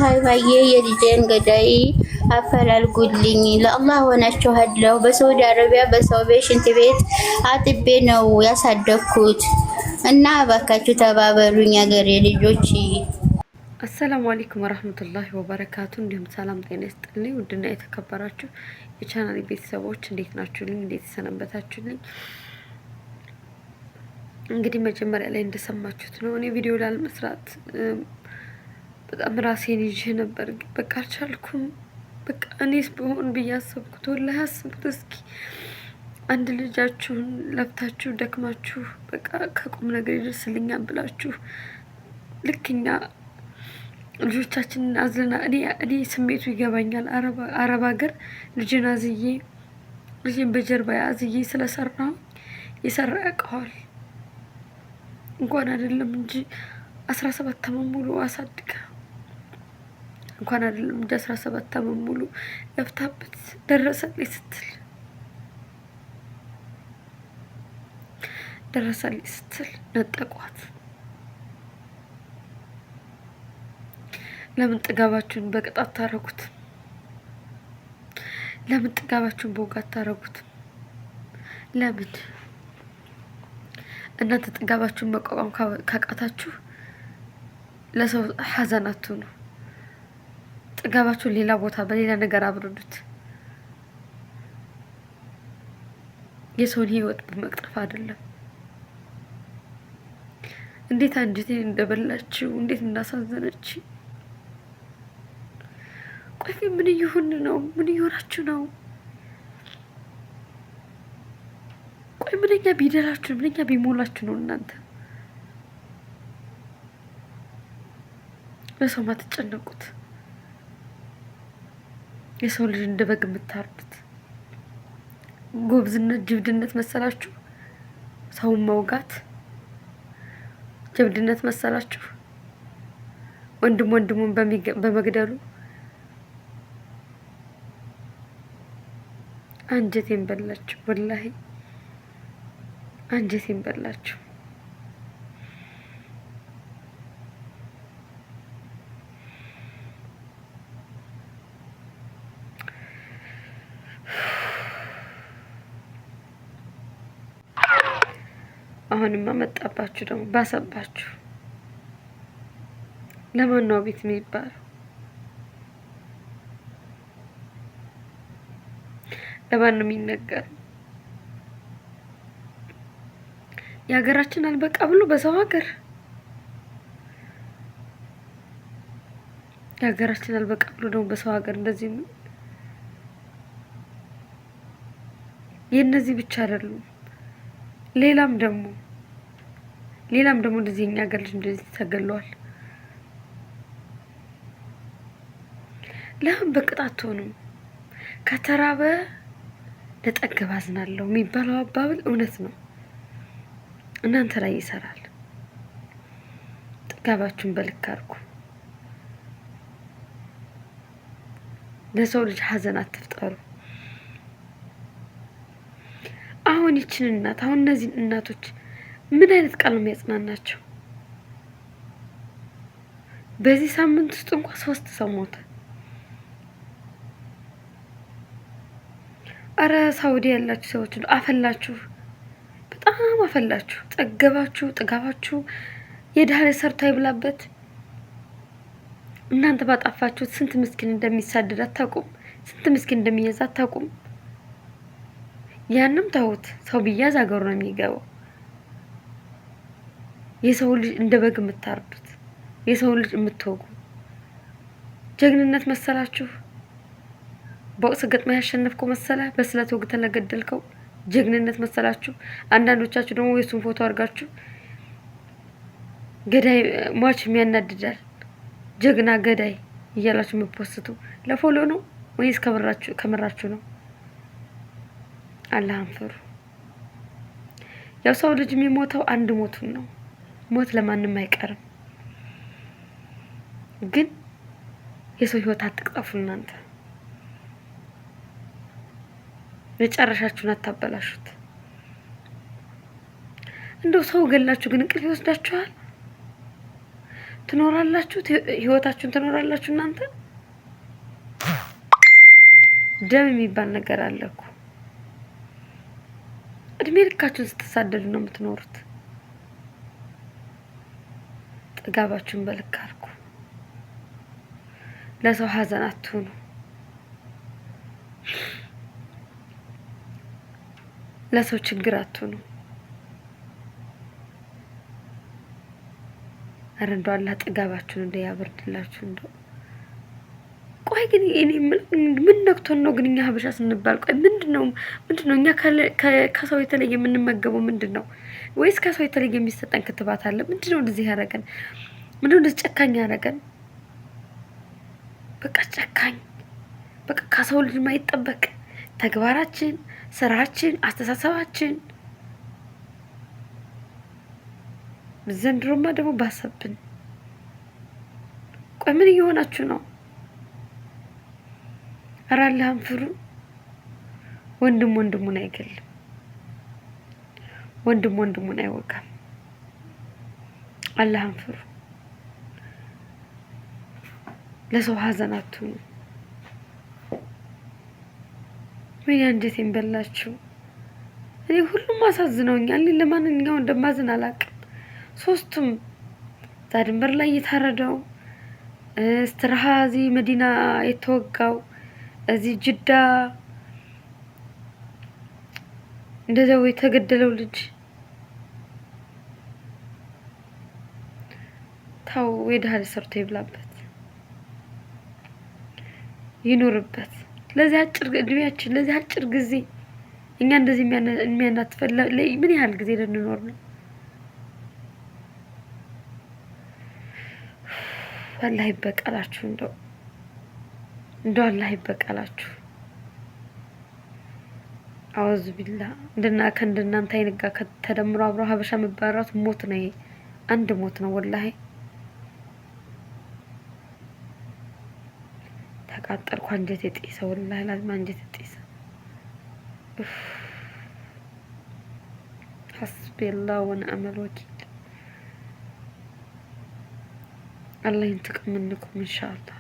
ሀይባዬ የልጄን ገዳይ አፈላልጉልኝ ለአላህ ሆናችኋለሁ። በሳውዲ አረቢያ በሰው ቤት ሽንት ቤት አጥቤ ነው ያሳደግኩት እና እባካችሁ ተባበሩኝ አገሬ ልጆች። አሰላሙ አለይኩም ወራህመቱላሂ ወበረካቱ። እንዲሁም ሰላም ጤና ይስጥልኝ። ውድና የተከበራችሁ የቻናል ቤተሰቦች እንዴት ናችሁልኝ? እንዴት ተሰነበታችሁልኝ? እንግዲህ መጀመሪያ ላይ እንደሰማችሁት ነው እኔ ቪዲዮ ላለመስራት በጣም ራሴን ይዤ ነበር። በቃ አልቻልኩም። በቃ እኔስ ብሆን ብዬ አሰብኩት። ወላሂ አስቡት እስኪ አንድ ልጃችሁን ለፍታችሁ ደክማችሁ በቃ ከቁም ነገር ይደርስልኛል ብላችሁ ልክኛ ልጆቻችንን አዝለና እኔ ስሜቱ ይገባኛል። አረብ ሀገር ልጅን አዝዬ ልጅን በጀርባ አዝዬ ስለሰራው የሰራ ያውቀዋል። እንኳን አይደለም እንጂ 17 ዓመት ሙሉ አሳድጋ እንኳን አይደለም እንጂ 17 ዓመት ሙሉ ለፍታበት ደረሰልኝ ስትል ነጠቋት። ለምን ጥጋባችሁን በቅጣት ታረጉት? ለምን ጥጋባችሁን በውጋት ታረጉት? ለምን እናንተ ጥጋባችሁን መቋቋም ካቃታችሁ ለሰው ሐዘናቱ ነው። ጥጋባችሁን ሌላ ቦታ በሌላ ነገር አብርዱት። የሰውን ህይወት በመቅጠፍ አይደለም። እንዴት አንጀቴን እንደበላችሁ እንዴት እንዳሳዘነች። ቆይ ምን እየሆን ነው? ምን እየሆናችሁ ነው? ቆይ ምንኛ ቢደላችሁ ምንኛ ቢሞላችሁ ነው እናንተ ለሰው ማትጨነቁት? የሰው ልጅ እንደ በግ የምታርዱት ጎብዝነት ጅብድነት መሰላችሁ? ሰውን መውጋት ጅብድነት መሰላችሁ? ወንድሙን በመግደሉ አንጀቴን በላችሁ። ወላሂ አንጀቴን በላችሁ። አሁንማ መጣባችሁ ደግሞ ባሰባችሁ። ለማን ነው ቤት የሚባለው? ለማን ነው የሚነገረው? የሀገራችን አልበቃ ብሎ በሰው ሀገር የሀገራችን አልበቃ ብሎ ደግሞ በሰው ሀገር እንደዚህ ነው። የእነዚህ ብቻ አይደሉም። ሌላም ደግሞ እንደዚህ የኛ ሀገር ልጅ እንደዚህ ተገለዋል። ለምን በቅጣት ሆነም ከተራበ ለጠገብ አዝናለሁ የሚባለው አባብል እውነት ነው። እናንተ ላይ ይሰራል። ጥጋባችሁን በልክ አድርጉ። ለሰው ልጅ ሀዘን አትፍጠሩ። አሁን ይችን እናት አሁን እነዚህ እናቶች ምን አይነት ቃል ነው የሚያጽናናቸው? በዚህ ሳምንት ውስጥ እንኳን 3 ሰው ሞተ። አረ ሳውዲ ያላችሁ ሰዎች አፈላችሁ፣ በጣም አፈላችሁ። ጠገባችሁ፣ ጥጋባችሁ የድሃ ላይ ሰርቶ አይብላበት። እናንተ ባጣፋችሁት ስንት ምስኪን እንደሚሳደድ አታውቁም? ስንት ምስኪን እንደሚያዝ አታውቁም? ያንም ተውት። ሰው ቢያዝ አገሩ ነው የሚገባው። የሰው ልጅ እንደ በግ የምታርዱት፣ የሰው ልጅ የምትወጉ ጀግንነት መሰላችሁ? ቦክስ ገጥማ ያሸነፍከው መሰለ? በስለት ወግተህ ለገደልከው ጀግንነት መሰላችሁ? አንዳንዶቻችሁ ደግሞ የሱን ፎቶ አድርጋችሁ ገዳይ ሟች የሚያናድዳል ጀግና ገዳይ እያላችሁ የምትፖስቱ ለፎሎ ነው ወይስ ከመራችሁ ነው? አላህን ፍሩ። ያው ሰው ልጅ የሚሞተው አንድ ሞቱን ነው። ሞት ለማንም አይቀርም። ግን የሰው ህይወት አትቅጠፉ። እናንተ መጨረሻችሁን አታበላሹት። እንደው ሰው ገላችሁ ግን እንቅልፍ ይወስዳችኋል። ትኖራላችሁ፣ ህይወታችሁን ትኖራላችሁ። እናንተ ደም የሚባል ነገር አለ እኮ። እድሜ ልካችሁን ስትሳደዱ ነው የምትኖሩት። ጥጋባችሁን በልክ አድርጉ። ለሰው ሀዘን አትሁኑ። ለሰው ችግር አትሁኑ። አረ እንደው አላህ ጥጋባችሁን እንደ ያበርድላችሁ። እንደው ቆይ ግን እኔ ምን ነክቶን ነው ግን እኛ ሀበሻ ስንባል? ቆይ ምንድነው እኛ ከሰው የተለየ የምንመገበው ምንድነው? ወይስ ከሰው የተለየ የሚሰጠን ክትባት አለ? ምንድነው እንደዚህ ያደረገን? ምንድነው እንደዚህ ጨካኝ ያደረገን? በቃ ጨካኝ፣ በቃ ከሰው ልጅ ማይጠበቅ ተግባራችን፣ ስራችን፣ አስተሳሰባችን። ዘንድሮማ ደግሞ ባሰብን። ቆይ ምን እየሆናችሁ ነው? ኧረ አላህን ፍሩ። ወንድም ወንድሙን አይገልም፣ ወንድም ወንድሙን አይወጋም። አላህን ፍሩ። ለሰው ሀዘን አትሁኑ። ምን አንጀቴን በላችሁ። እኔ ሁሉም አሳዝነውኛል። እኔ ለማንኛው እንደማዝን አላውቅም። ሶስቱም እዛ ድንበር ላይ የታረደው፣ እስትራሃ እዚህ መዲና የተወጋው፣ እዚህ ጅዳ እንደዛው የተገደለው ልጅ ታው የድሃ ልጅ ሰርቶ ይብላበት ይኖርበት። ለዚህ አጭር እድሜያችን፣ ለዚህ አጭር ጊዜ እኛ እንደዚህ የሚያናትፈል ምን ያህል ጊዜ ልንኖር ነው? አላህ ይበቃላችሁ። እንደው አላህ ይበቃላችሁ። አውዝ ቢላ ከእንደናንተ አይነት ጋር ተደምሮ አብሮ ሀበሻ መባራት ሞት ነው። አንድ ሞት ነው ወላሂ። ተቃጠልኩ። አንጀቴ ጤሰ ወላሂ ላዝም አንጀቴ ጤሰ። ሐስቢላህ ወነዕመል ወኪል። አላህ ይንተቅም منكم إن شاء الله።